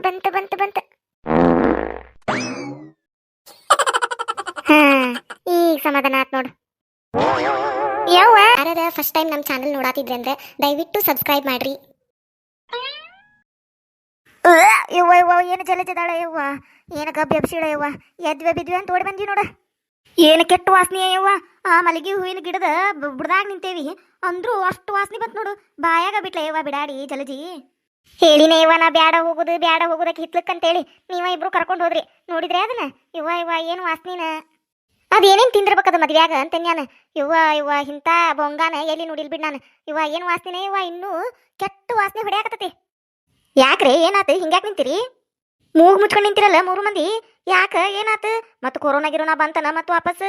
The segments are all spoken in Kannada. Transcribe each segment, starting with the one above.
ಬಂತು ಬಂತು ಬಂತು. ಹಾ, ಈಗ ಸಮಾಧಾನ ಆತ್ ನೋಡು. ಯವ್ವ ಯಾರ ಫಸ್ಟ್ ಟೈಮ್ ನಮ್ಮ ಚಾನಲ್ ನೋಡಾತಿದ್ರೆ ಅಂದ್ರೆ ದಯವಿಟ್ಟು ಸಬ್ಸ್ಕ್ರೈಬ್ ಮಾಡ್ರಿ. ಯವ್ವ ಯವ್ವ ಏನು ಜಲಜದಾಳ ಯವ್ವ, ಏನು ಗಬ್ಬಿ ಎಬ್ಸಿಳ ಯವ್ವ, ಎದ್ವೆ ಬಿದ್ವೆ ಅಂತ ಓಡಿ ಬಂದಿ ನೋಡ. ಏನು ಕೆಟ್ಟ ವಾಸನೆ ಯವ್ವ. ಆ ಮಲ್ಲಿಗೆ ಹೂವಿನ ಗಿಡದ ಬುಡ್ದಾಗ ನಿಂತೇವಿ ಅಂದ್ರೂ ಅಷ್ಟು ವಾಸನೆ ಬಂತು ನೋಡು. ಬಾಯಾಗ ಬಿಟ್ಲ ಯವ್ವ ಬಿಡಾಡಿ ಜಲಜಿ. ಹೇಳಿನೇ ಯವ್ವ ನಾ ಬ್ಯಾಡ ಹೋಗೋದಕ್ಕೆ ಹಿತ್ಲಕ್ಕಂತೇಳಿ ನೀವ ಇಬ್ರು ಕರ್ಕೊಂಡು ಹೋದ್ರಿ. ನೋಡಿದ್ರೆ ಅದನ್ನ ಯವ್ವ ಯವ್ವ ಏನು ವಾಸನಿನ. ಅದೇನೇನು ತಿಂದಿರ್ಬೇಕದ ಮದ್ವ್ಯಾಗ ಅಂತನ್ಯಾನ. ಯವ್ವ ಯವ್ವ ಇಂಥ ಬೊಂಗಾನ ಎಲ್ಲಿ ನೋಡಿಲ್ ಬಿಡ್ ನಾನು. ಯವ್ವ ಏನು ವಾಸನೆ ಯವ್ವ, ಇನ್ನೂ ಕೆಟ್ಟ ವಾಸನೆ ಹೊಡ್ಯಾಕತ್ತತಿ. ಯಾಕ್ರೆ ಏನಾತು ಹಿಂಗ್ಯಾಕೆ ನಿಂತೀರಿ? ಮೂಗು ಮುಚ್ಕೊಂಡು ನಿಂತಿರಲ್ಲ ಮೂರು ಮಂದಿ, ಯಾಕ ಏನಾತು? ಮತ್ತು ಕೊರೋನಾ ಗಿರೋನಾ ಬಂತನ ಮತ್ತು ವಾಪಸ್?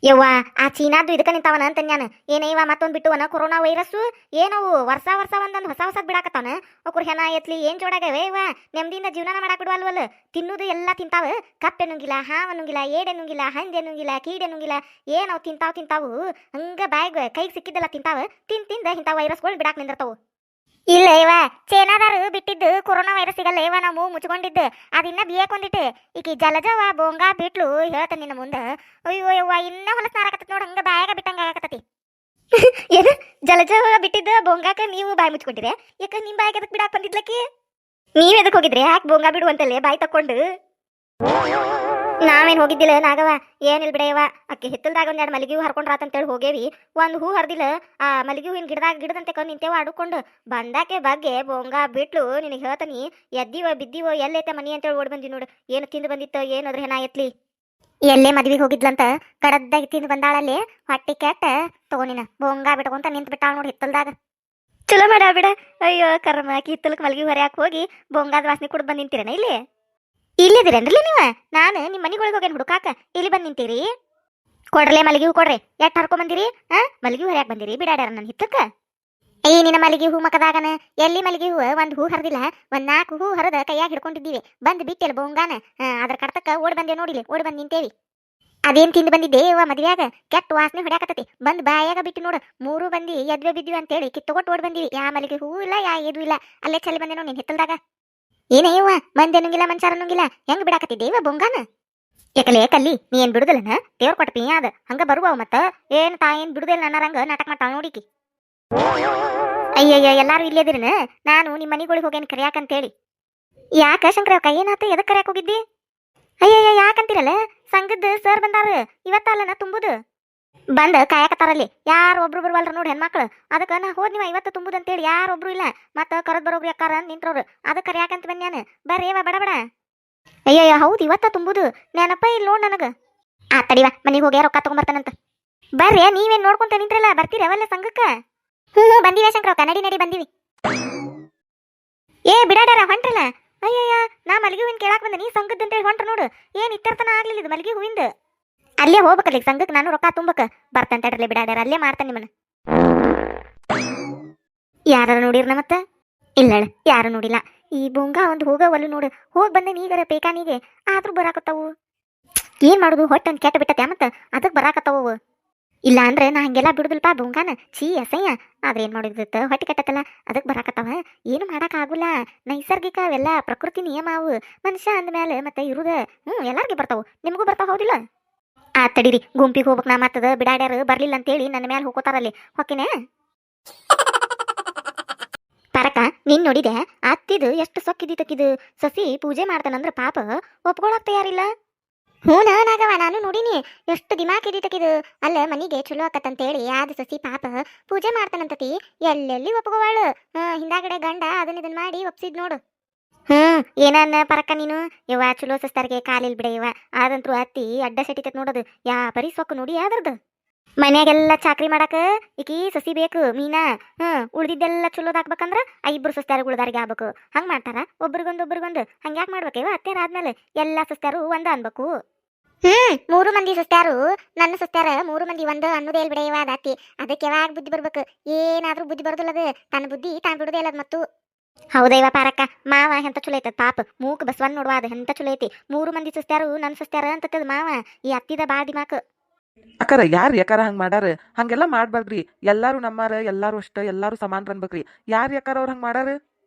ಯವ್ವ ಆ ಚೀನಾದ್ದು ಇದಕ್ಕೆ ನಿಂತಾವನ ಅಂತನ್ಯಾನ. ಏನೇ ಇವ ಮತ್ತೊಂದು ಬಿಟ್ಟುವನ ಕೊರೋನಾ ವೈರಸ್ಸು. ಏನವು ವರ್ಷ ಒಂದೊಂದು ಹೊಸ ಬಿಡಾಕತ್ತಾನ. ಒಕ್ಕರು ಹೆಣ ಎತ್ಲಿ ಏನ್ ಜೋಡಾಗವೆ ಇವ. ನೆಮ್ಮದಿಯಿಂದ ಜೀವನ ಮಾಡಾಕ್ ಬಿಡುವಲ್ವಲ್ಲ. ತಿನ್ನುದು ಎಲ್ಲ ತಿಂತಾವ. ಕಪ್ಪೆನುಂಗಿಲ್ಲ, ಹಾವನುಂಗಿಲ್ಲ, ಏಡೆನುಂಗಿಲ್ಲ, ಹಂದೆನುಂಗಿಲ್ಲ, ಕೀಡೆನುಂಗಿಲ್ಲ. ಏನವು ತಿಂತಾವು ಹಂಗ ಬಾಯಿಗೆ ಕೈಗೆ ಸಿಕ್ಕಿದ್ದೆಲ್ಲ ತಿಂತಾವ. ತಿಂದ ಇಂಥ ವೈರಸ್ಗಳು ಬಿಡಾಕ್ ನಿಂದಿರ್ತಾವು. ಇಲ್ಲ ಇವ ಚೈನಾದಾರು ಬಿಟ್ಟಿದ್ದು ಕೊರೋನಾ ವೈರಸ್ ಸಿಗಲ್ಲ ಇವ. ನಾವು ಮುಚ್ಕೊಂಡಿದ್ದು ಅದಿನ್ನ ಬಿಯಾಕೊಂದಿಟ್ಟು. ಈಕಿ ಜಲಜವ ಬೋಂಗಾ ಬಿಟ್ಲು ಹೇಳ್ತ ನಿನ್ನ ಮುಂದೆ. ಅಯ್ಯೋ ಯವ್ವ ಇನ್ನ ಹೊಲಸ್ ನಾರಾಕತ್ತ ನೋಡ, ಹಂಗ ಬಾಯಾಗ ಬಿಟ್ಟಂಗ ಆಗಕತ್ತತಿ. ಏನು ಜಲಜವ ಬಿಟ್ಟಿದ್ದು ಬೋಂಗಾಕ ನೀವು ಬಾಯಿ ಮುಚ್ಕೊಂಡಿರಿ? ಯಾಕ ನಿಮ್ ಬಾಯಿಗೆ ಅದಕ್ಕೆ ಬಿಡಾಕ್ ಬಂದಿದ್ಲಕ್ಕಿ? ನೀವ್ ಎದಕ್ ಹೋಗಿದ್ರಿ? ಯಾಕೆ ಬೋಂಗಾ ಬಿಡುವಂತಲ್ಲೇ ಬಾಯಿ ತಕೊಂಡು? ನಾವೇನ್ ಹೋಗಿದ್ದಿಲ್ಲ ನಾಗವ, ಏನಿಲ್ ಬಿಡೆಯವ. ಅಕ್ಕಿ ಹಿತ್ತಲ್ದಾಗ ಒಂದೆರಡು ಮಲ್ಲಿಗೆ ಹೂ ಹರ್ಕೊಂಡ್ರಾತಂತೇಳಿ ಹೋಗೇವಿ. ಒಂದು ಹೂ ಹರಿದಿಲ್ಲ. ಆ ಮಲ್ಲಿಗೆ ಹೂವಿನ ಗಿಡದಂತೆ ಕೊಂಡು ನಿಂತೇವ ಆಡುಕೊಂಡು. ಬಂದಾಕೆ ಬಗ್ಗೆ ಬೋಂಗಾ ಬಿಟ್ಲು. ನಿನಗೆ ಹೇಳ್ತಾನಿ ಎದ್ದಿವೋ ಬಿದ್ದಿವೋ ಎಲ್ಲೈತೆ ಮನಿ ಅಂತೇಳಿ ಓಡಿ ಬಂದಿ ನೋಡು. ಏನು ತಿಂದು ಬಂದಿತ್ತೋ ಏನೋದ್ರೆ ಹೆಣ ಎತ್ಲಿ. ಎಲ್ಲೇ ಮದ್ವಿಗೆ ಹೋಗಿದ್ಲಂತ ಕಡದ್ದಾಗಿ ತಿಂದು ಬಂದಾಳಲ್ಲಿ. ಹೊಟ್ಟಿ ಕೆಟ್ಟ ತಗೋನಿನ ಬೋಂಗಾ ಬಿಟ್ಕೊಂತ ನಿಂತು ಬಿಟ್ಟಾಳ ನೋಡಿ ಹಿತ್ತಲ್ದಾಗ. ಚಲೋ ಮಾಡ ಬಿಡ. ಅಯ್ಯೋ ಕರ್ಮ, ಆಕಿ ಹಿತ್ತಲಕ್ಕೆ ಮಲ್ಲಿಗೆ ಹೊರ್ಯಾಕೆ ಹೋಗಿ ಬೋಂಗಾದ ವಾಸನೆ ಕುಡ್ದು ಬಂದು ನಿಂತೀರೇನ ಇಲ್ಲಿ? ಇಲ್ಲಿದ್ದೀರೇನ್ರಲ್ಲ ನೀವು? ನಾನು ನಿಮ್ಮ ಮನೆಗಳಿಗೆ ಹೋಗೇನು ಹುಡುಕಾಕ, ಇಲ್ಲಿ ಬಂದು ನಿಂತೀರಿ? ಕೊಡ್ರಲೆ ಮಲ್ಲಿಗೆ ಹೂ ಕೊಡ್ರಿ. ಎಟ್ಟು ಹರ್ಕೊಂಬಂದಿರಿ? ಮಲ್ಲಿಗೆ ಹೂ ಹರ್ಯಾಕೆ ಬಂದಿರಿ ಬಿಡಾಡ್ಯಾರ ನನ್ನ ಹಿತ್ತಕ್ಕೆ? ನಿನ್ನ ಮಲ್ಲಿಗೆ ಹೂ ಮಕದಾಗನ ಎಲ್ಲಿ ಮಲ್ಲಿಗೆ ಹೂ? ಒಂದು ಹೂ ಹರಿದಿಲ್ಲ, ಒಂದು 4 ಹೂ ಹರಿದ ಕೈಯಾಗಿ ಹಿಡ್ಕೊಂಡಿದ್ದೀವಿ. ಬಂದು ಬಿಟ್ಟೆಲ್ಲ ಬೋಂಗಾನ. ಅದ್ರ ಕಡ್ತಕ್ಕ ಓಡಿ ಬಂದೆ ನೋಡಿಲಿ, ಓಡಿ ಬಂದು ನಿಂತೇವಿ. ಅದೇನು ತಿಂದು ಬಂದಿದ್ದೆ ಇವ ಮದ್ವ್ಯಾಗ ಕೆಟ್ಟ ವಾಸನೆ ಹೊಡ್ಯಾಕತ್ತತಿ. ಬಂದು ಬಾಯಾಗ ಬಿಟ್ಟು ನೋಡು. 3 ಮಂದಿ ಎದ್ವೆ ಬಿದ್ವಿ ಅಂತೇಳಿ ಕಿತ್ತಗೊಟ್ಟು ಓಡಿ ಬಂದಿವಿ. ಯಾ ಮಲ್ಲಿಗೆ ಹೂ ಇಲ್ಲ, ಯಾ ಇದು ಇಲ್ಲ. ಅಲ್ಲೇ ಚಲಿ ಬಂದೆ ನೋಡಿ ನಿನ್ನ ಹಿತ್ತಲ್ದಾಗ. ಏನೇ ಇವ ಮಂದಿ ಅನ್ನಂಗಿಲ್ಲ ಮನುಷ್ಯರ ಅನ್ನಂಗಿಲ್ಲ, ಹೆಂಗ್ ಬಿಡಾಕತ್ತಿದ್ದೆ ಇವ ಬೊಂಗಾನ? ಏಕಲೇ ಕಲ್ಲಿ ನೀ ಏನ್ ಬಿಡುದಿಲ್ಲನ? ದೇವ್ರ ಕೊಟ್ಟ ಪಿಯ ಅದ ಹಂಗ ಬರುವ ಮತ್ತ. ಏನ್ ತಾಯೇನ್ ಬಿಡುದಿಲ್ಲ ನನ್ನರಂಗ ನಾಟಕ ಮಾಡ್ತಾಳ ನೋಡಿಕಿ. ಅಯ್ಯಯ್ಯ ಎಲ್ಲಾರು ಇಲ್ಲೇದಿರನ? ನಾನು ನಿಮ್ಮ ಮನಿಗಳಿಗೆ ಹೋಗೇನು ಕರಿಯಾಕಂತೇಳಿ. ಯಾಕ ಶಂಕರಕ್ಕ ಏನಾತ? ಎದಕ್ ಕರಿಯಾಕ ಹೋಗಿದ್ದಿ? ಅಯ್ಯಯ್ಯ ಯಾಕಂತೀರಲ್ಲ, ಸಂಘದ ಸರ್ ಬಂದಾರ ಇವತ್ತಲ್ಲನ ತುಂಬುದು. ಬಂದ ಕಾಯಕತ್ತಾರಲ್ಲಿ ಯಾರು ಒಬ್ರು ಬರ್ವಲ್ರ ನೋಡಿ ಹೆಣ್ಮಕ್ಳು. ಅದಕ್ಕೆ ನಾ ಹೋದ್ ನೀವ ಇವತ್ತು ತುಂಬುದಂತೇಳಿ ಯಾರೊಬ್ರು ಇಲ್ಲ. ಮತ್ತ ಕರದ್ ಬರೋಬ್ರು ಯಾಕಾರ ನಿಂತ್ರವ್ರು. ಅದಕ್ಕೆ ಕರಿಯಾಕಂತ ಬಂದ್ಯಾನ. ಬರ್ರಿ ಏವ ಬಡ ಬಡ. ಅಯ್ಯಯ್ಯ ಹೌದು ಇವತ್ತ ತುಂಬುದು. ನೆನಪ ಇಲ್ಲ ನೋಡ್ ನನಗ. ತಡಿವ ಮನಿಗೆ ಹೋಗಿ ರೊಕ್ಕ ತಗೊಂಬರ್ತಾನಂತ. ಬರ್ರಿ ನೀವೇನ್ ನೋಡ್ಕೊಂತ ನಿಂತ್ರಲ್ಲ, ಬರ್ತೀರಿ ಅವಲ್ಲ ಸಂಘಕ್ಕ? ಹ್ಞೂ ಬಂದಿವೆ ಶಂಕರಕ್ಕ, ನಡಿ ಬಂದಿವಿ. ಬಿಡಾಡ್ಯಾರ ಹೊಂಟ್ರಲ್ಲ. ಅಯ್ಯಯ್ಯ ನಾ ಮಲ್ಲಿಗೆ ಹೂವಿನ ಕೇಳಾಕ್ ಬಂದ, ನೀ ಸಂಘದಂತೇಳಿ ಹೊಂಟ್ರ ನೋಡು. ಏನ್ ಇತ್ತರ್ತನ ಆಗ್ಲಿಲ್ಲ ಇದು ಮಲ್ಲಿಗೆ ಹೂವಿಂದ. ಅಲ್ಲೇ ಹೋಗ್ಬೇಕಲ್ಲಿ ಸಂಘಕ್ಕೆ, ನಾನು ರೊಕ್ಕ ತುಂಬಕ ಬರ್ತಂತ ತಡ್ರಲಿ ಬಿಡಾಡ್ಯಾರ. ಅಲ್ಲೇ ಮಾಡ್ತಾನೆ ನಿಮ್ಮನ್ನ. ಯಾರ ನೋಡಿರ್ನ ಮತ್ತ? ಇಲ್ಲ ಯಾರು ನೋಡಿಲ್ಲ. ಈ ಬೊಂಗಾ ಒಂದು ಹೋಗವಲ್ಲು ನೋಡು. ಹೋಗಿ ಬಂದೆ ನೀಗರ ಪೇಕಾನಿಗೆ ಆದ್ರೂ ಬರಾಕತ್ತಾವು. ಏನ್ ಮಾಡುದು, ಹೊಟ್ಟೆ ಕೆಟ್ಟ ಬಿಟ್ಟತೆ ಮತ್ತ ಅದಕ್ಕೆ ಬರಾಕತ್ತಾವು. ಇಲ್ಲ ಅಂದ್ರೆ ನಾ ಹಂಗೆಲ್ಲ ಬಿಡುದಿಲ್ಪ ಬೊಂಗಾನ. ಛೀ ಅಸಹ್ಯ. ಆದ್ರೆ ಏನ್ ಮಾಡಿದ್ರತ್ತ ಹೊಟ್ಟೆ ಕೆಟ್ಟತ್ತಲ್ಲ ಅದಕ್ಕೆ ಬರಾಕತ್ತಾವ. ಏನು ಮಾಡಕ್ ಆಗುಲ್ಲ. ನೈಸರ್ಗಿಕ ಅವೆಲ್ಲ ಪ್ರಕೃತಿ ನಿಯಮ ಅವು. ಮನುಷ್ಯ ಅಂದ್ಮೇಲೆ ಮತ್ತೆ ಇರುದ ಎಲ್ಲಾರ್ಗಿ ಬರ್ತಾವು, ನಿಮಗೂ ಬರ್ತಾವ ಹೌದಿಲ್ಲ? ತಡೀರಿ ಗುಂಪಿಗೆ ಹೋಗ್ಬೇಕ್ ನಾ. ಮತ್ತದ ಬಿಡಾಡ್ಯಾರ ಬರ್ಲಿಲ್ಲ ಅಂತೇಳಿ ನನ್ನ ಮೇಲೆ ಹೋಗೋತಾರಲ್ಲಿ ಹೊಕ್ಕಿನೇ. ಪರಕ ನೀನ್ ನೋಡಿದೆ ಅತ್ತಿದು ಎಷ್ಟು ಸೊಕ್ಕಿದಿತಕ್ಕಿದು. ಸಸಿ ಪೂಜೆ ಮಾಡ್ತಾನಂದ್ರ ಪಾಪ ಒಪ್ಕೊಳಕ್ ತಯಾರಿಲ್ಲ. ಹ್ಞೂ ನಾಗವ ನಾನು ನೋಡಿನಿ. ಎಷ್ಟು ದಿಮಾಕಿದಿತಕ್ಕಿದು. ಅಲ್ಲ ಮನಿಗೆ ಚಲೋ ಆಕತ್ತಂತೇಳಿ ಯಾವ್ದು ಸಸಿ ಪಾಪ ಪೂಜೆ ಮಾಡ್ತಾನಂತತಿ. ಎಲ್ಲೆಲ್ಲಿ ಒಪ್ಕೋವಾಳು. ಹಿಂದಾಗಡೆ ಗಂಡ ಇದನ್ನ ಮಾಡಿ ಒಪ್ಸಿದ್ ನೋಡು. ಏನನ್ನ ಪರಕ್ಕ ನೀನು? ಯವ್ವ ಚಲೋ ಸಸ್ತಾರಿಗೆ ಕಾಲಿಲ್ ಬಿಡ ಯವ್ವ. ಆದಂತ್ರು ಅತ್ತಿ ಅಡ್ಡ ಸೆಟಿತತ್ ನೋಡೋದು. ಯಾ ಬರೀ ಸೊಕ್ಕು ನೋಡಿ ಯಾವ್ದ್ರದ್ದು. ಮನ್ಯಾಗೆಲ್ಲ ಚಾಕ್ರಿ ಮಾಡಾಕ ಈಕಿ ಸಸಿ ಬೇಕು ಮೀನಾ. ಉಳ್ದಿದ್ದೆಲ್ಲ ಚಲೋದಾಗ್ಬೇಕಂದ್ರ ಇಬ್ರು ಸಸ್ತಾರು ಉಳ್ದಾರಿಗೆ ಆಗ್ಬೇಕು. ಹಂಗ್ ಮಾಡ್ತಾರ ಒಬ್ರಿಗೊಂದು ಹಂಗ್ಯಾಕ್ ಮಾಡ್ಬೇಕವ? ಅತ್ಯಾರ ಆದ್ಮೇಲೆ ಎಲ್ಲಾ ಸಸ್ತಾರು ಒಂದ ಅನ್ಬೇಕು. 3 ಮಂದಿ ಸಸ್ತಾರು ನನ್ನ ಸಸ್ತಾರ 3 ಮಂದಿ ಒಂದ ಅನ್ನೋದೇ ಬಿಡ ಯವ್ವ ಅತ್ತಿ. ಅದಕ್ಕೆ ಯಾವಾಗ ಬುದ್ಧಿ ಬರ್ಬೇಕು? ಏನಾದ್ರೂ ಬುದ್ಧಿ ಬರೋದಿಲ್ಲದ. ತನ್ನ ಬುದ್ಧಿ ತಾನು ಬಿಡುದೇ ಅಲ್ಲದ ಮತ್ತು. ಹೌದೈವ ಪಾರಕ್ಕ, ಮಾವ ಎಂತ ಚಲೋ ಐತದ ಪಾಪ. ಮೂಕ್ ಬಸವನ್ ನೋಡುವ ಅದ ಎಂತ ಚಲೋ ಐತಿ. 3 ಮಂದಿ ಸಸ್ತಾರು ನನ್ನ ಸಸ್ತಾರ ಅಂತದ ಮಾವ. ಈ ಅತ್ತಿದ ಬಾಳ ದಿಮಾಕ್. ಅಕ್ಕಾರ ಯಾರು ಯಾಕಾರ ಹಂಗೆ ಮಾಡಾರ? ಹಂಗೆಲ್ಲ ಮಾಡ್ಬಾರ್ದ್ರಿ. ಎಲ್ಲಾರು ನಮ್ಮಾರ, ಎಲ್ಲಾರು ಅಷ್ಟ, ಎಲ್ಲಾರು ಸಮಾನ ಅನ್ಬೇಕ್ರಿ. ಯಾರು ಯಾಕಾರ ಅವ್ರು ಹಂಗೆ ಮಾಡಾರ?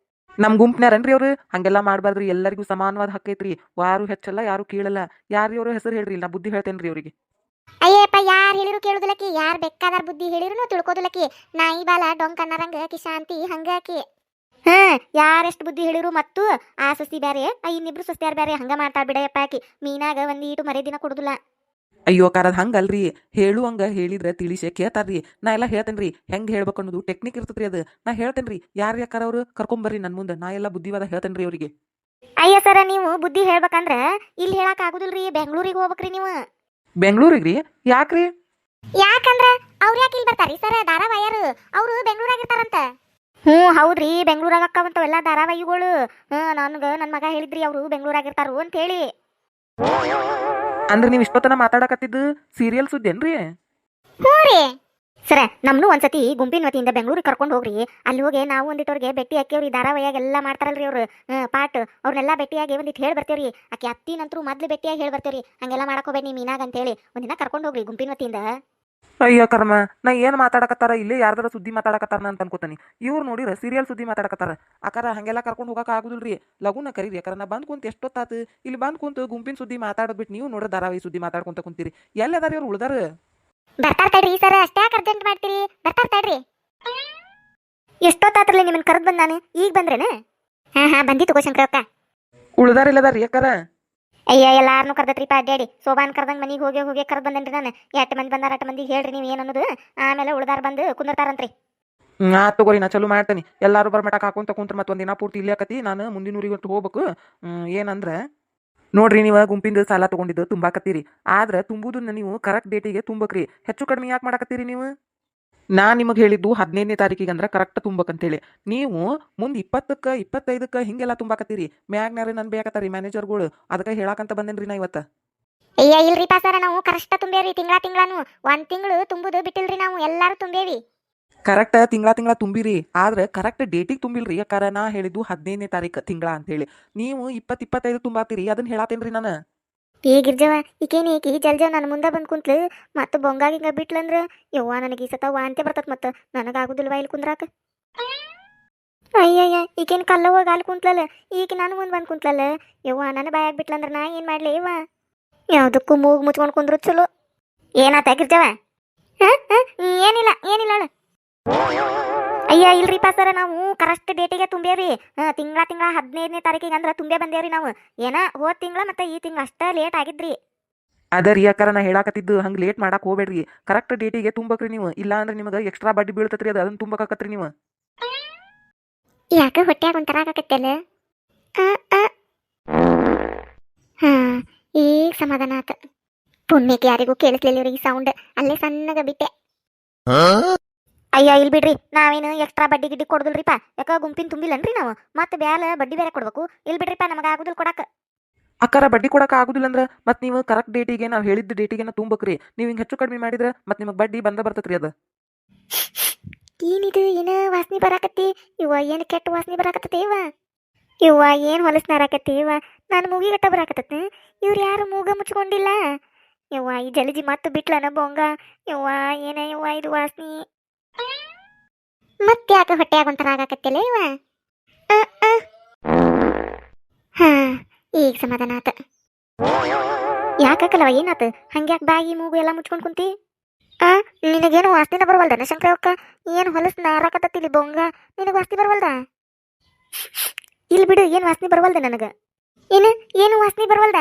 ನಮ್ಮ ಗುಂಪ್ನ್ಯಾರನ್ರಿ ಅವ್ರು ಹಂಗೆಲ್ಲ ಮಾಡ್ಬಾರ್ದ್ರಿ, ಎಲ್ಲರಿಗೂ ಸಮಾನವಾದ ಹಕ್ಕೈತ್ರಿ. ಯಾರು ಹೆಚ್ಚಲ್ಲ ಯಾರು ಕೀಳಲ್ಲ. ಯಾರು ಅವ್ರ ಹೆಸರು ಹೇಳ್ರಿ, ನಾ ಬುದ್ಧಿ ಹೇಳ್ತೇನ್ರಿ ಅವ್ರಿಗೆ. ಅಯ್ಯಪ್ಪ ಯಾರು ಹೇಳಿರು ಕೇಳುದಿಲ್ಲಕಿ, ಯಾರು ಬೇಕಾದಾರ ಬುದ್ಧಿ ಹೇಳಿರು ತಿಳ್ಕೋದಿಲ್ಲಕಿ. ನಾಯಿ ಬಾಲ ಡೊಂಕ್ ಅನ್ನರಂಗ ಆಕಿ ಶಾಂತಿ ಹಂಗಾಕಿ. ಯಾರೆಷ್ಟು ಬುದ್ಧಿ ಹೇಳಿರು ಮತ್ತು ಆ ಸಸಿ ಬ್ಯಾರೆ ಇನ್ನಿಬ್ರು ಸಸ್ಯಾರ ಬ್ಯಾರೆ ಹಂಗ ಮಾಡ್ತಾಳ ಬಿಡಯಪ್ಪ ಆಕಿ. ಮೀನಾಗ ಒಂದೀಟು ಮರೆ ದಿನ ಕೊಡುದಿಲ್ಲ. ಅಯ್ಯೋ ಅಕ್ಕಾರ ಹಂಗಲ್ರಿ, ಹೇಳುವಂಗ ಹೇಳಿದ್ರೆ ತಿಳಿಸೆ ಕೇಳ್ತಾರ್ರಿ. ನಾ ಎಲ್ಲ ಹೇಳ್ತೇನ್ರಿ ಹೆಂಗ್ ಹೇಳ್ಬೇಕು ಅನ್ನೋದು ಟೆಕ್ನಿಕ್ ಇರ್ತದ್ರಿ. ಅದು ನಾ ಹೇಳ್ತೇನ್ರಿ. ಯಾರು ಯಾಕಾರ ಅವ್ರು ಕರ್ಕೊಂಬರ್ರಿ ನನ್ ಮುಂದೆ, ನಾ ಎಲ್ಲ ಬುದ್ಧಿವಾದ ಹೇಳ್ತೇನ್ರಿ ಅವ್ರಿಗೆ. ಅಯ್ಯ ಸರ ನೀವು ಬುದ್ಧಿ ಹೇಳ್ಬೇಕಂದ್ರ ಇಲ್ಲಿ ಹೇಳಕ್ ಆಗುದಿಲ್ರಿ, ಬೆಂಗಳೂರಿಗೆ ಹೋಗ್ಬೇಕ್ರಿ ನೀವು. ಬೆಂಗಳೂರಿಗ್ರಿ? ಯಾಕ್ರಿ? ಯಾಕಂದ್ರ ಅವ್ರ ಯಾಕೆ ಇಲ್ಲಿ ಬರ್ತಾರಿ ಸರ, ಧಾರಾವಾಯರು ಅವ್ರು ಬೆಂಗಳೂರಾಗಿರ್ತಾರಂತ. ಹೌದ್ರಿ, ಬೆಂಗಳೂರಾಗ ಅಕ್ಕವಂತವೆಲ್ಲ ಧಾರಾವಾಹಿಗಳು. ನನ್ಗ ನನ್ನ ಮಗ ಹೇಳಿದ್ರಿ ಅವ್ರು ಬೆಂಗಳೂರಾಗಿರ್ತಾರು ಅಂತ ಹೇಳಿ. ಅಂದ್ರೆ ನೀವು ಇಷ್ಟೊತ್ತನ ಮಾತಾಡಕತ್ತಿದ್ದು ಸೀರಿಯಲ್ ಸುದ್ದಿ ಏನ್ರಿ? ಹ್ಞೂ ರೀ ಸರ, ನಮ್ನು ಒಂದ್ಸತಿ ಗುಂಪಿನ ವತಿಯಿಂದ ಬೆಂಗಳೂರಿಗೆ ಕರ್ಕೊಂಡು ಹೋಗ್ರಿ. ಅಲ್ಲಿ ಹೋಗಿ ನಾವು ಒಂದಿಟ್ಟವ್ರಿಗೆ ಭೇಟಿ ಹಾಕಿವ್ರಿ. ಧಾರಾವಾಹಿಯಾಗ ಎಲ್ಲ ಮಾಡ್ತಾರಲ್ರಿ ಅವ್ರು ಪಾಟ್, ಅವ್ರನ್ನೆಲ್ಲ ಭೇಟಿಯಾಗಿ ಒಂದಿಟ್ಟು ಹೇಳಿ ಬರ್ತೇವ್ರಿ. ಆಕೆ ಅತ್ತಿನಂತರೂ ಮೊದ್ಲು ಭೇಟಿಯಾಗಿ ಹೇಳಿ ಬರ್ತೇವ್ರಿ. ಹಂಗೆಲ್ಲ ಮಾಡಕ್ ಹೋಗ್ಬೇಡಿ ನೀ ಮೀನಾಗ ಅಂತೇಳಿ ಒಂದಿನ ಕರ್ಕೊಂಡು ಹೋಗ್ರಿ ಗುಂಪಿನ ವತಿಯಿಂದ. ಅಯ್ಯೋ ಕರ್ಮ, ನಾ ಏನ್ ಮಾತಾಡಕತ್ತಾರ ಇಲ್ಲಿ ಯಾರ್ದಾರ ಸುದ್ದಿ ಮಾತಾಡಕತ್ತಾರ ಅಂತ ಅನ್ಕೋತಾನಿ. ಇವ್ರು ನೋಡಿರ ಸೀರಿಯಲ್ ಸುದ್ದಿ ಮಾತಾಡಕತ್ತಾರ. ಅಕಾರ ಹಂಗೆಲ್ಲ ಕರ್ಕೊಂಡು ಹೋಗಕ್ ಆಗುದಿಲ್ರಿ. ಲಗುನ ಕರೀರಿ. ಯಾಕಂದ್ರೆ ನಾ ಬಂದ್ ಕುಂತ ಎಷ್ಟೊತ್ತಾತು ಇಲ್ಲಿ ಬಂದ್ ಕುಂತು ಗುಂಪಿನ ಸುದ್ದಿ ಮಾತಾಡೋದ್ಬಿಟ್ಟು ನೀವು ನೋಡ್ರ ಧಾರಾವಾಹಿ ಸುದ್ದಿ ಮಾತಾಡ್ಕೊಂತ ಕುಂತೀರಿ. ಎಲ್ಲದಾರ ಇವ್ರು ಉಳ್ದಾರ? ಬರ್ತಾರ ತಡ್ರಿ ಸರ್, ಅಷ್ಟ್ಯಾಕೆ ಅರ್ಜೆಂಟ್ ಮಾಡ್ತೀರಿ? ಬರ್ತಾರ ತಡ್ರಿ. ಎಷ್ಟೊತ್ತಾತ್ರಲ್ಲ ನಿಮ್ಮನ್ನ ಕರೆದು ಬಂದಾನೆ, ಈಗ ಬಂದ್ರೇನ? ಹಾ ಬಂದಿ ತಗೋ ಶಂಕರಕ್ಕ. ಉಳ್ದಾರ ಇಲ್ಲದಾರ ಯಾಕಾರ? ಅಯ್ಯ ಎಲ್ಲಾರನು ಕರ್ದತ್ರಿಪ್ಪ ಅಡ್ಡಾಡಿ. ಸೋಬಾನ್ ಕರ್ದಂಗೆ ಮನಿಗೆ ಹೋಗಿ ಕರ್ದು ಬಂದೇನ್ರಿ ನಾನು. 8 ಮಂದಿ ಬಂದಾರ, 8 ಮಂದಿಗೆ ಹೇಳ್ರಿ ನೀವು ಏನನ್ನೋದು. ಆಮೇಲೆ ಉಳ್ದಾರ ಬಂದು ಕುಂದಿರ್ತಾರಂತ್ರಿ. ತಗೋರಿ, ನಾ ಚಲೋ ಮಾಡ್ತೇನೆ. ಎಲ್ಲಾರು ಬರ್ಮಟ ಹಾಕೊಂತ ಕುಂತ್ರ ಮತ್ತೆ ಒಂದಿನ ಪೂರ್ತಿ ಇಲ್ಲಿ ಆಕತಿ. ನಾನು ಮುಂದಿನ ಊರಿಗೆ ಹೋಗ್ಬೇಕು. ಏನಂದ್ರ ನೋಡ್ರಿ, ನೀವು ಗುಂಪಿಂದ ಸಾಲ ತಗೊಂಡಿದ್ದು ತುಂಬಾಕತ್ತೀರಿ. ಆದ್ರೆ ತುಂಬುದನ್ನ ನೀವು ಕರೆಕ್ಟ್ ಡೇಟಿಗೆ ತುಂಬಕ್ರಿ. ಹೆಚ್ಚು ಕಡಿಮೆ ಯಾಕೆ ಮಾಡಕತ್ತೀರಿ ನೀವು? ನಾ ನಿಮಗೆ ಹೇಳಿದ್ದು 15ನೇ ತಾರೀಕಿಗೆ ಅಂದ್ರೆ ಕರೆಕ್ಟ್ ತುಂಬಕಂತೇಳಿ. ನೀವು ಮುಂದೆ 20ಕ್ಕೆ 25ಕ್ಕೆ ಹಿಂಗೆಲ್ಲ ತುಂಬಾಕತ್ತೀರಿ. ಮ್ಯಾಗ್ನಾರ ನನ್ ಬೇಕತ್ತಾರಿ ಮ್ಯಾನೇಜರ್ಗಳು. ಅದಕ್ಕೆ ಹೇಳಾಕಂತ ಬಂದೇನ್ರಿ ನಾ ಇವತ್ತ. ಅಯ್ಯ ಇಲ್ರಿಪ್ಪ ಸರ, ನಾವು ಕರೆಕ್ಟ್ ತುಂಬೇವ್ರಿ. ತಿಂಗಳಾನು 1 ತಿಂಗಳು ತುಂಬುದು ಬಿಟ್ಟಿಲ್ರಿ. ನಾವು ಎಲ್ಲಾರು ತುಂಬೇವಿ. ಕರೆಕ್ಟ್ ತಿಂಗಳ ತುಂಬಿರಿ. ಆದ್ರೆ ಕರೆಕ್ಟ್ ಡೇಟಿಗೆ ತುಂಬಿಲ್ರಿ. ಯಾಕಾರ ನಾ ಹೇಳಿದ್ದು 15ನೇ ತಾರೀಕು ತಿಂಗಳ ಅಂತೇಳಿ. ನೀವು 20-25 ತುಂಬಾತೀರಿ. ಅದನ್ನ ಹೇಳಾತೇನ್ರಿ ನಾನು. ಗಿರ್ಜವ ಈಕೇನಿ ಈಕಿ ಜಲ್ಜವ ನನ್ನ ಮುಂದೆ ಬಂದು ಕುಂತ್ಲು ಮತ್ತು ಬೊಂಗಾಗಿಂಗ ಬಿಟ್ಲಂದ್ರ ಯವ್ವ ನನಗೆ ಈ ಸತ ವಾಂತಿ ಬರ್ತತ್. ಮತ್ತು ನನಗಾಗುದಿಲ್ವಾ ಇಲ್ಲಿ ಕುಂದ್ರಾಕ. ಅಯ್ಯಯ್ಯ ಈಕೇನು ಕಲ್ಲ ಹೋಗಿ ಅಲ್ಲಿ ಕುಂತ್ಲಲ್ಲ, ಈಗ ನಾನು ಮುಂದೆ ಬಂದು ಕುಂತ್ಲಲ್ಲ. ಯವ್ವ ನನ್ನ ಬಾಯಾಗ ಬಿಟ್ಲಂದ್ರ ನಾ ಏನು ಮಾಡ್ಲಿ ಯವ್ವ? ಯಾವುದಕ್ಕೂ ಮೂಗು ಮುಚ್ಕೊಂಡು ಕುಂದ್ರು ಚಲೋ. ಏನಾತ ಗಿರ್ಜವ? ಏನಿಲ್ಲ ಅಳು. ಅಯ್ಯ ಇಲ್ರಿಪ್ಪ ಸರ, ನಾವು ಕರೆಕ್ಟ್ ಡೇಟಿಗೆ ತುಂಬೇವ್ರಿ. ತಿಂಗಳ 15ನೇ ತಾರೀಕಿಗೆ ಅಂದ್ರೆ ತುಂಬೇ ಬಂದೇವ್ರಿ ನಾವು. ಏನ ಹೋದ ತಿಂಗಳ ಮತ್ತೆ ಈ ತಿಂಗಳ ಅಷ್ಟ ಲೇಟ್ ಆಗಿದ್ರಿ. ಅದರಿ ಯಾಕಾರ ನಾ ಹೇಳಾಕತ್ತಿದ್ದು ಹಂಗೆ ಲೇಟ್ ಮಾಡಕ್ ಹೋಗ್ಬೇಡ್ರಿ. ಕರೆಕ್ಟ್ ಡೇಟಿಗೆ ತುಂಬಕ್ರಿ ನೀವು. ಇಲ್ಲ ಅಂದ್ರೆ ನಿಮಗೆ ಎಕ್ಸ್ಟ್ರಾ ಬಡ್ಡಿ ಬೀಳ್ತತ್ರಿ. ಅದನ್ನ ತುಂಬಕಾಕತ್ರಿ ನೀವು. ಯಾಕೆ ಹೊಟ್ಯಾಗ ಒಂಥರ ಆಗಕತ್ತಲ್ಲ? ಹಾ ಈಗ ಸಮಾಧಾನ ಆತ. ಪುಣ್ಯಕ್ಕೆ ಯಾರಿಗೂ ಕೇಳಿಸ್ಲಿಲ್ಲ ಇವ್ರಿಗೆ ಸೌಂಡ್. ಅಲ್ಲೇ ಸಣ್ಣಗ ಬಿಟ್ಟೆ. ಅಯ್ಯ ಇಲ್ಲಿ ಬಿಡ್ರಿ, ನಾವೇನು ಎಕ್ಸ್ಟ್ರಾ ಬಡ್ಡಿ ಗಿಡ್ಡಿ ಕೊಡುದಿಲ್ರಿಪ್ಪ. ಯಾಕ ಗುಂಪಿನ ತುಂಬಿಲ್ಲನ್ರಿ ನಾವು, ಮತ್ತೆ ಬ್ಯಾಲ ಬಡ್ಡಿ ಬೇರೆ ಕೊಡ್ಬೇಕು. ಇಲ್ಲಿ ಬಿಡ್ರಿಪ್ಪ, ನಮಗೆ ಆಗುದಿಲ್ಲ ಕೊಡಾಕ. ಅಕ್ಕಾರ ಬಡ್ಡಿ ಕೊಡಕ್ಕೆ ಆಗುದಿಲ್ಲ ಅಂದ್ರೆ ಮತ್ತೆ ನೀವು ಕರೆಕ್ಟ್ ಡೇಟಿಗೆ ನಾವು ಹೇಳಿದ್ದ ಡೇಟಿಗೆ ತುಂಬಕ್ರಿ. ನೀವು ಹಿಂಗೆ ಹೆಚ್ಚು ಕಡಿಮೆ ಮಾಡಿದ್ರೆ ಮತ್ತೆ ನಿಮಗೆ ಬಡ್ಡಿ ಬರ್ತತ್ರಿ. ಅದು ಏನಿದು ಏನ ವಾಸನೆ ಬರಾಕತ್ತಿ? ಇವ ಏನು ಕೆಟ್ಟ ವಾಸನೆ ಬರಾಕತ್ತೈತಿ ಇವ ಏನು ಹೊಲಸ್ನಾರಾಕತ್ತಿ ಇವ? ನಾನು ಮೂಗಿಗಟ್ಟ ಬರಾಕತ್ತ. ಇವ್ರು ಯಾರು ಮೂಗ ಮುಚ್ಕೊಂಡಿಲ್ಲ ಯವ್ವ. ಈ ಜಲಜಿ ಮತ್ತೆ ಬಿಟ್ಲನ ಬೊಂಗ ಯವ್ವ. ಏನ ಯವ್ವ ಇದು ವಾಸನೆ? ಮತ್ತೆ ಯಾಕೆ ಹೊಟ್ಟೆಯಾಗ ಒಂಥರ ಆಗಾಕತ್ತಿಲ್ಲ ಇವ? ಹಾ ಈಗ ಸಮಾಧಾನ ಆತ. ಯಾಕಲ್ಲವ ಏನಾತ? ಹಂಗ್ಯಾಕೆ ಬಾಯಿ ಮೂಗು ಎಲ್ಲ ಮುಚ್ಕೊಂಡು ಕುಂತಿ? ನಿನಗೇನು ವಾಸನೆ ಬರವಲ್ದನ ಶಂಕರಕ್ಕ? ಏನು ಹೊಲಸ್ ನಾರಾಕತ್ತಿಲ್ಲಿ ಬೊಂಗ, ನಿನಗೆ ವಾಸನೆ ಬರವಲ್ದ? ಇಲ್ಲಿ ಬಿಡು, ಏನು ವಾಸನೆ ಬರವಲ್ದ ನನಗೆ. ಏನು ವಾಸನೆ ಬರವಲ್ದ?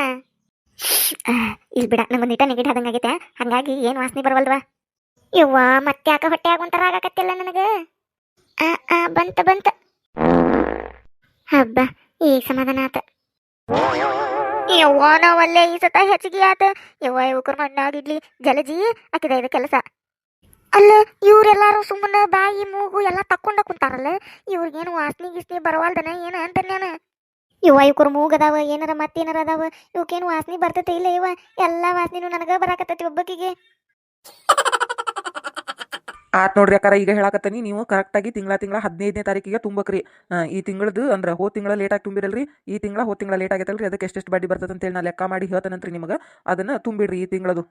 ಇಲ್ಲಿ ಬಿಡ, ನಂಗೊಂದು ನೀಟ ನೆಗೆಟ್ ಆದಂಗಾಗೈತೆ. ಹಂಗಾಗಿ ಏನು ವಾಸನೆ ಬರವಲ್ದವ ಯವ್ವ. ಮತ್ತೆ ಯಾಕೆ ಹೊಟ್ಟೆಯಾಗ ಒಂಥರ ಆಗಾಕತ್ತಿಲ್ಲ ನನಗೆ? ಬಂತ ಹಬ್ಬ ಈಗ ಸಮಾಧಾನ ಆತ. ಯವ್ವ ನಾವಲ್ಲೇ ಈ ಸತ ಹೆಚ್ಚಿಗೆ ಆತ ಯವ್ವ. ಇವಕ್ಕರ್ ಮಣ್ಣಾಗಿಡ್ಲಿ ಜಲಜಿ ಹಾಕಿದ ಇದು ಕೆಲಸ ಅಲ್ಲ. ಇವ್ರೆಲ್ಲಾರು ಸುಮ್ಮನೆ ಬಾಯಿ ಮೂಗು ಎಲ್ಲ ತಕ್ಕೊಂಡ ಕುಂತಾರಲ್ಲ. ಇವ್ರಿಗೇನು ವಾಸನೆ ಗಿಸ್ನಿ ಬರವಲ್ದನ ಏನ ಅಂತ ನಾನು ಯವ್ವ. ಇವಕ್ಕರು ಮೂಗದಾವ ಏನಾರ ಮತ್ತೇನಾರ ಅದಾವ. ಇವಕ್ಕೇನು ವಾಸನೆ ಬರ್ತೈತೆ ಇಲ್ಲ ಇವ? ಎಲ್ಲ ವಾಸನೆನೂ ನನಗ ಬರಾಕತ್ತೈತಿ ಒಬ್ಬಕಿಗೆ. ಆತ್ ನೋಡ್ರಿ ಅಕ್ಕಾರ, ಈಗ ಹೇಳಾಕತ್ತೀನಿ. ನೀವು ಕರೆಕ್ಟಾಗಿ ತಿಂಗಳ 15ನೇ ತಾರೀಕಿಗೆ ತುಂಬಕ್ರಿ. ಈ ತಿಂಗಳದ್ದು ಅಂದ್ರೆ ಹೋದ ತಿಂಗಳ ಲೇಟಾಗಿ ತುಂಬಿರಲ್ರಿ. ಈ ತಿಂಗಳ ಹೋದ ತಿಂಗಳ ಲೇಟ್ ಆಗೈತಲ್ರಿ. ಅದಕ್ಕೆ ಎಷ್ಟೆಷ್ಟು ಬಡ್ಡಿ ಬರ್ತದೆ ಅಂತೇಳಿ ನಾ ಲೆಕ್ಕ ಮಾಡಿ ಹೇಳ್ತಾನಂತ್ರಿ ನಿಮಗೆ. ಅದನ್ನ ತುಂಬಿಡ್ರಿ ಈ ತಿಂಗಳದು.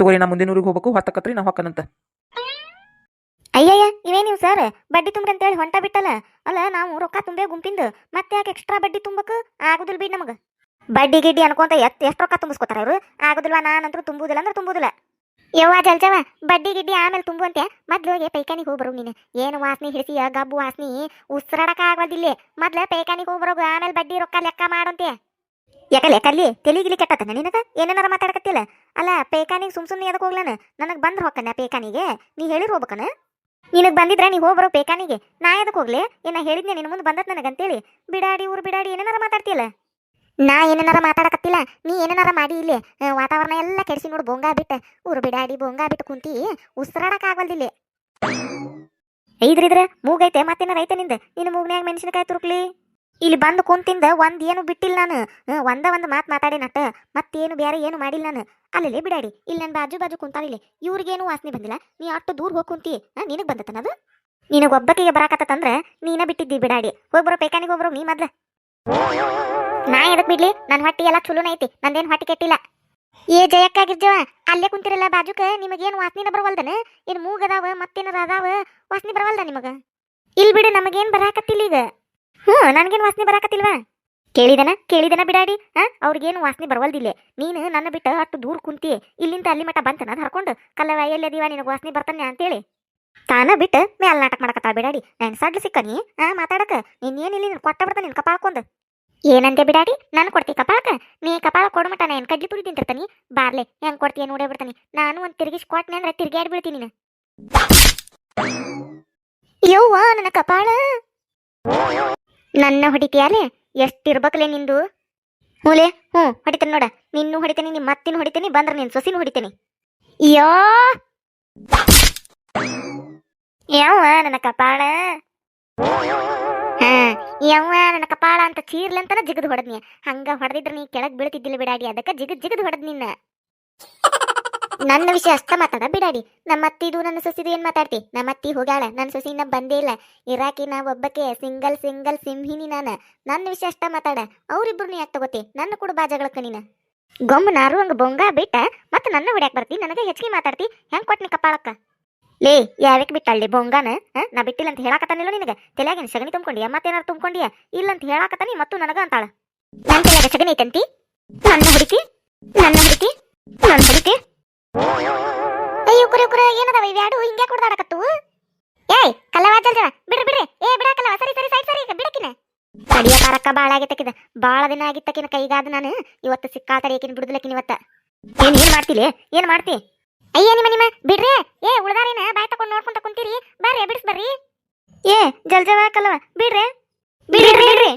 ತಗೋರಿ, ನಾ ಮುಂದಿನ ಊರಿಗೆ ಹೋಗ್ಬೇಕು. ಹೊತ್ತಕತ್ರಿ ನಾ ಹೊಕ್ಕನಂತ. ಅಯ್ಯಯ್ಯ ಇವೇ ನೀವು ಸರ್ ಬಡ್ಡಿ ತುಂಬ್ರಿ ಅಂತೇಳಿ ಹೊಂಟ ಬಿಟ್ಟಲ್ಲ. ಅಲ್ಲ ನಾವು ರೊಕ್ಕ ತುಂಬೇ ಗುಂಪಿಂದು ಮತ್ತೆ ಯಾಕೆ ಎಕ್ಸ್ಟ್ರಾ ಬಡ್ಡಿ ತುಂಬಕ್ಕೆ ಆಗುದಿಲ್ಲ ಬಿಡ್ ನಮಗೆ. ಬಡ್ಡಿ ಗಿಡ್ಡಿ ಅನ್ಕೊಂತ ಎಷ್ಟು ರೊಕ್ಕ ತುಂಬಿಸ್ಕೊತಾರ ಅವರು. ಆಗುದಿಲ್ವಾ, ನಾನಂತೂ ತುಂಬುದಿಲ್ಲ ಅಂದ್ರೆ ತುಂಬುದಿಲ್ಲ. ಯವ್ವ ಜಲ್ಜವ ಬಡ್ಡಿ ಗಿಡ್ಡಿ ಆಮೇಲೆ ತುಂಬುವಂತೆ ಮೊದ್ಲು ಪೈಖಾನಿಗೆ ಹೋಗ್ಬರು ನೀನು. ಏನು ವಾಸನೆ ಹಿಡಿಸಿಯ ಗಬ್ಬು ವಾಸನೆ ಉಸಿರಾಡಕ ಆಗೋದಿಲ್ಲ. ಮೊದ್ಲು ಪೈಖಾನಿಗೆ ಹೋಗ್ಬರೋಗ ಆಮೇಲೆ ಬಡ್ಡಿ ರೊಕ್ಕ ಲೆಕ್ಕ ಮಾಡಂತೆ. ಯಾಕಲೆ ಕಲ್ಲಿ ತೆಲಿಗಿಲಿ ಕೆಟ್ಟತನ ನಿನಗ ಏನೇನಾರ ಮಾತಾಡಕತ್ತಿಲ್ಲ. ಅಲ್ಲ ಪೈಖಾನಿಗೆ ಸುಮ್ನೆ ಎದಕ್ಕೆ ಹೋಗ್ಲಾನ? ನನಗೆ ಬಂದ್ರೆ ಹೋಗ್ಕನ ಪೈಖಾನಿಗೆ ನೀ ಹೇಳಿರ್ ಹೋಗ್ಬೇಕನ? ನಿನಗೆ ಬಂದಿದ್ರೆ ನೀ ಹೋಗ್ಬರೋ ಪೇಕಾನಿಗೆ, ನಾ ಎದಕ್ಕೆ ಹೋಗ್ಲಿ? ಏನ ಹೇಳಿದ್ನೆ ನಿನ್ನ ಮುಂದೆ ಬಂದತ್ ನನಗಂತೇಳಿ ಬಿಡಾಡಿ ಊರು ಬಿಡಾಡಿ ಏನೇನಾರ ಮಾತಾಡ್ತಿಯಲ್ಲ. ನಾ ಏನೇನಾರ ಮಾತಾಡಕತ್ತಿಲ್ಲ, ನೀ ಏನೇನಾರ ಮಾಡಿ ಇಲ್ಲಿ ವಾತಾವರಣ ಎಲ್ಲ ಕೆಡಿಸಿ ನೋಡು. ಬೊಂಗಾ ಬಿಟ್ಟು ಊರು ಬಿಡಾಡಿ ಬೊಂಗಾ ಬಿಟ್ಟು ಕುಂತಿ ಉಸಿರಾಡಕ್ ಆಗಲ್ದಿಲ್ಲ. ಐದ್ರಿದ್ರೆ ಮೂಗೈತೆ ಮತ್ತೇನಾರ ಐತೆ ನಿಂದ? ನಿನ್ನ ಮೂಗ್ನ್ಯಾಗ ಮೆಣಸಿನಕಾಯಿ ತುರುಕ್ಲಿ. ಇಲ್ಲಿ ಬಂದು ಕುಂತಿಂದ ಏನು ಬಿಟ್ಟಿಲ್ಲ ನಾನು. ಒಂದು ಮಾತು ಮಾತಾಡಿ ನಟ್ಟ ಮತ್ತೇನು ಬೇರೆ ಏನು ಮಾಡಿಲ್ಲ ನಾನು. ಅಲ್ಲೇ ಬಿಡಾಡಿ ಇಲ್ಲಿ ನನ್ನ ಬಾಜು ಕುಂತಾಳಿಲ್ಲ, ಇವ್ರಿಗೇನು ವಾಸನೆ ಬಂದಿಲ್ಲ. ನೀ ಅಷ್ಟು ದೂರ ಹೋಗಿ ಕುಂತಿ ನಿನಗೆ ಬಂದತನದು. ನಿನಗೆ ಒಬ್ಬಕಿಗೆ ಬರಾಕತ್ತಂದ್ರೆ ನೀನ ಬಿಟ್ಟಿದ್ದಿ ಬಿಡಾಡಿ. ಹೋಗ್ಬರೋ ಪೈಕಾನಿಗೆ ಹೋಗ್ಬರೋ ನೀ ಮೊದ್ಲ. ನಾ ಎದಕ್ ಬಿಡ್ಲಿ? ನನ್ನ ಹೊಟ್ಟಿ ಎಲ್ಲ ಚಲೋನ ಐತಿ, ನಂದೇನು ಹೊಟ್ಟಿ ಕೆಟ್ಟಿಲ್ಲ. ಏ ಜಯಕ್ಕಾಗಿರ್ಜವ ಅಲ್ಲೇ ಕುಂತಿರಲ್ಲ ಬಾಜುಕ, ನಿಮಗೇನು ವಾಸನಿನ ಬರವಲ್ದನ? ಏನು ಮೂಗದಾವ ಮತ್ತೇನಾರ ಅದಾವ ವಾಸನೆ ಬರವಲ್ದ ನಿಮಗ? ಇಲ್ಲಿ ಬಿಡು, ನಮಗೇನು ಬರಾಕತ್ತಿಲ್ಲ ಈಗ. ನನಗೇನು ವಾಸನೆ ಬರಾಕತ್ತಿಲ್ವಾ? ಕೇಳಿದನ ಬಿಡಾಡಿ. ಅವ್ರಿಗೇನು ವಾಸನೆ ಬರವಲ್ದಿಲ್ಲ. ನೀನು ನನ್ನ ಬಿಟ್ಟು ಅಷ್ಟು ದೂರ ಕುಂತಿ ಇಲ್ಲಿಂದ ಅಲ್ಲಿ ಮಟ್ಟ ಬಂತನ ಅದು ಹರ್ಕೊಂಡು ಕಲ್ಲವ ಎಲ್ಲದೀವ ನಿನಗೆ ವಾಸನೆ ಬರ್ತಾನೆ ಅಂತೇಳಿ ತಾನ ಬಿಟ್ಟು ಮೇಲ್ ನಾಟಕ ಮಾಡಕತ್ತ ಬಿಡಾಡಿ. ನಾನು ಸಡ್ಲು ಸಿಕ್ಕ ನೀ ಮಾತಾಡಕ ನೀನೇನಿಲ್ಲ ನೀನು ಕೊಟ್ಟ ಬರ್ತಾನೆ ನಿನ್ ಕಪಾಳ್ಕೊಂದು. ಏನಂತೆ ಬಿಡಾಡಿ? ನಾನು ಕೊಡ್ತಿ ಕಪಾಳಕ? ನೀ ಕಪಾಳ ಕೊಡ್ಮಟ ನಾನು ಕಡ್ಲಿ ಪುಡಿ ತಿಂತಿರ್ತಾನಿ. ಬಾರ್ಲೆ ಹೆಂಗ್ ಕೊಡ್ತೀಯ ನೋಡೇ ಬಿಡ್ತಾನಿ. ನಾನು ಒಂದು ತಿರುಗಿಸಿ ಕೊಟ್ಟನೆ ಅಂದ್ರೆ ತಿರ್ಗಾಡಿ ಬೀಳ್ತೀನಿ ನೀನು. ಯವ್ವ ನನ್ನ ಕಪಾಳ ನನ್ನ ಹೊಡಿತೀಯಾಲೆ? ಎಷ್ಟಿರ್ಬೇಕಲೇ ನಿಂದು? ಮೂಲೆ ಹೊಡಿತೇನೆ ನೋಡ. ನಿನ್ನೂ ಹೊಡಿತೇನೆ, ನಿಮ್ಮ ಮತ್ತಿನ ಹೊಡಿತೇನೆ, ಬಂದ್ರೆ ನಿನ್ನ ಸೊಸಿನೂ ಹೊಡಿತೇನೆ. ಯಾವ ನನ್ನ ಕಪಾಳ? ಯವ್ವ ನನ್ನ ಕಪಾಳ ಅಂತ ಚೀರ್ಲಂತನ ಜಿಗದ್ ಹೊಡೆದ್ನಿ. ಹಂಗ ಹೊಡೆದಿದ್ರೆ ನೀ ಕೆಳಗ್ ಬೀಳ್ತಿದ್ದಿಲ್ಲ ಬಿಡಾಡಿ. ಅದಕ್ಕೆ ಜಿಗದ್ ಹೊಡೆದ್ ನಿನ್ನ. ನನ್ನ ವಿಷಯ ಅಷ್ಟ ಮಾತಾಡ ಬಿಡಾಡಿ. ನಮ್ಮ ಅತ್ತಿದು ನನ್ನ ಸೊಸಿದು ಏನ್ ಮಾತಾಡ್ತಿ? ನಮ್ಮ ಅತ್ತಿ ಹೋಗ್ಯಾಳ, ನನ್ನ ಸೊಸಿ ಇನ್ನ ಬಂದೇ ಇಲ್ಲ. ಇರಾಕಿ ನಾ ಒಬ್ಬಕ್ಕೆ ಸಿಂಗಲ್ ಸಿಂಹಿನಿ ನಾನು. ನನ್ನ ವಿಷಯ ಅಷ್ಟ ಮಾತಾಡ. ಅವ್ರಿಬ್ರು ನೀ ಯಾಕೆ ತಗೋತಿ? ನನ್ನ ಕೂಡ ಬಾಜಗಳಕ್ಕ ನೀನ ಗೊಮ್ಮ ನಾರು ಹಂಗ ಬೊಂಗ ಬಿಟ್ಟ ಮತ್ತೆ ನನ್ನ ಹೊಡ್ಯಾಕ್ ಬರ್ತಿ. ನನಗೆ ಹೆಚ್ಚಿಗೆ ಮಾತಾಡ್ತಿ. ಹೆಂಗ್ ಕೊಟ್ನಿ ಕಪಾಳಕ್ಕ? ಲೇ ಯಾವಕ್ ಬಿಟ್ಟಳ್ಳಿ ಬೊಂಗಾನ? ನಾ ಬಿಟ್ಟಿಲ್ಲ ಅಂತ ಹೇಳಾಕತ್ತಾನಿಲ್ಲ ನಿನಗೆ? ತಲೆಯಾಗಿನ ಸಗಣಿ ತುಂಬ್ಕೊಂಡಿಯ ಮತ್ತೇನಾರು ತುಂಬ್ಕೊಂಡಿಯ? ಇಲ್ಲ ಅಂತ ಹೇಳಾಕತ್ತಾನಿ ಮತ್ತು ನನಗ ಅಂತಾಳ. ನನ್ನ ತಲೆಯಾಗ ಸಗಣಿ ಐತಂತಿ? ನನ್ನ ಹುಡುಕಿ ಅಯ್ಯೋ ಕುರ ಏನದಾವ ಇವ್ಯಾಡು ಹಿಂಗ್ಯಾಕ್ ಹೊಡ್ದಾಡಕತ್ತು? ಏಯ್ ಕಲ್ಲವಾಜಲ್ ಜನ ಬಿಡ್ರಿ. ಏ ಬಿಡಾಕಲ್ಲವ, ಸರಿ ಸೈಡ್ ಬಿಡಕಿನ. ತಡಿಯ ಕಾರಕ್ಕ ಬಾಳ ಆಗಿತ್ತಕಿದ, ಬಾಳ ದಿನ ಆಗಿತ್ತಕಿನ ಕೈಗಾದ ನಾನು. ಇವತ್ತು ಸಿಕ್ಕಾತಡಿ ಏಕಿನ ಬಿಡುದಿಲ್ಲಕಿನ ಇವತ್ತ. ಏನ್ ಮಾಡ್ತಿ? ಅಯ್ಯ ನಿಮ್ಮ ಬಿಡ್ರಿ. ಏ ಉಳ್ದಾರೇನ ಬಾಯ್ ತಕೊಂಡ್ ನೋಡ್ಕೊಂತ ಕುಂತೀರಿ? ಬರ್ರಿ ಬಿಡಿಸ್ಬರ್ರಿ. ಏ ಜಲ್ಜವ ಕಲ್ಲವ ಬಿಡ್ರಿ. ಬರ್ಬೇಡ್ರಿ,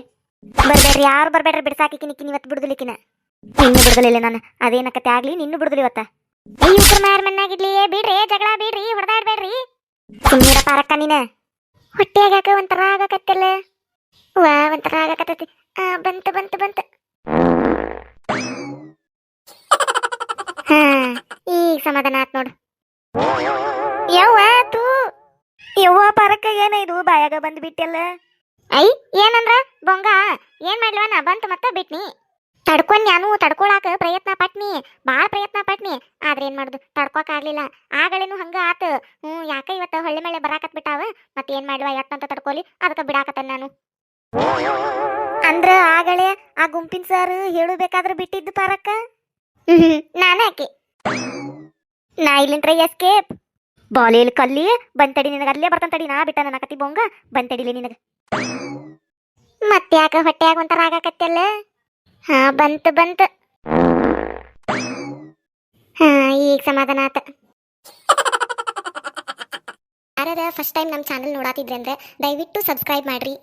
ಯಾರು ಬರ್ಬೇಡ್ರಿ. ಬಿಡ್ಸಾಕಿಕಿನ ಇವತ್ತು ಬಿಡುದಿಲ್ಲಕಿನ. ನಿನ್ನೂ ಬಿಡುದಿಲ್ಲ ನಾನು. ಅದೇನಕತೆ ಆಗ್ಲಿ, ನಿನ್ನೂ ಬಿಡುದಿಲ್ಲ ಇವತ್ತ. ಅಯ್ಯ ಮಾರ್ ಮನ್ನಾಗಿಡ್ಲಿ. ಬಿಡ್ರಿ, ಜಗಳ ಬಿಡ್ರಿ, ಹೊಡೆದಾಡ್ಬೇಡ್ರಿ. ಸುಮ್ಮೀರ ಪಾರಕ್ಕ ನೀನ. ಹೊಟ್ಟೆಯಾಗ ಒಂಥರ ಆಗಕತ್ತಲ್ಲ. ವಾ ಒಂಥರ ಆಗಕತ್ತತಿ. ಬಂತು. ಈಗ ಸಮಾಧಾನ ಆತ್ ನೋಡು. ಯವ್ವ ಪಾರಕ್ಕ ಏನ ಇದು ಬಾಯಾಗ ಬಂದು ಬಿಟ್ಟಲ್ಲ? ಐ ಏನಂದ್ರ ಬೊಂಗ ಏನ್ ಮಾಡ್ಲವನ ಬಂತು ಮತ್ತ ಬಿಟ್ನಿ. ತಡ್ಕೊಂಡ್ ನಾನು ತಡ್ಕೊಳಾಕ ಬಾಳ ಪ್ರಯತ್ನ ಪಟ್ನಿ. ಆದ್ರೆ ಏನ್ ಮಾಡುದು, ತಡ್ಕೊಕ್ ಆಗ್ಲಿಲ್ಲ. ಆಗಳೇನು ಹಂಗ ಆತ. ಯಾಕ ಇವತ್ತ ಹೊಳ್ಳೆ ಮಳೆ ಬರಾಕತ್ ಬಿಟ್ಟಾವ. ಮತ್ತೆ ಏನ್ ಮಾಡ್ವಾ ಎಟ್ಟಂತ ತಡ್ಕೊಲಿ, ಅದಕ್ಕ ಬಿಡಾಕತ್ತನ್ ನಾನು. ಅಂದ್ರ ಆಗಳೇ ಆ ಗುಂಪಿನ ಸರ್ ಹೇಳಬೇಕಾದ್ರ ಬಿಟ್ಟಿದ್ದು ಪಾರಕ್ಕ. ನಾನೇ ಆಕೆ. ನಾ ಇಲ್ಲಿಂತ್ರ ಎಸ್ಕೇಪ್. ಬಾಲೇಲಿ ಕಲ್ಲಿ ಬಂತಡಿ ನಿನಗ. ಅಲ್ಲೇ ಬರ್ತಂತಡಿ. ನಾ ಬಿಟ್ಟ ನನ್ನ ಕತಿ ಬೊಂಗ ಬಂತಡಿಲಿ ನಿನಗ. ಮತ್ತೆ ಯಾಕ ಹೊಟ್ಟೆಯಾಗ ಒಂಥರ ಆಗಾಕತ್ತಲ್ಲ? ಬಂತು. ಈಗ ಸಮಾಧಾನ ಆತ. ಯಾರ ಫಸ್ಟ್ ಟೈಮ್ ನಮ್ಮ ಚಾನಲ್ ನೋಡಾತಿದ್ರೆ ಅಂದ್ರೆ ದಯವಿಟ್ಟು ಸಬ್ಸ್ಕ್ರೈಬ್ ಮಾಡ್ರಿ.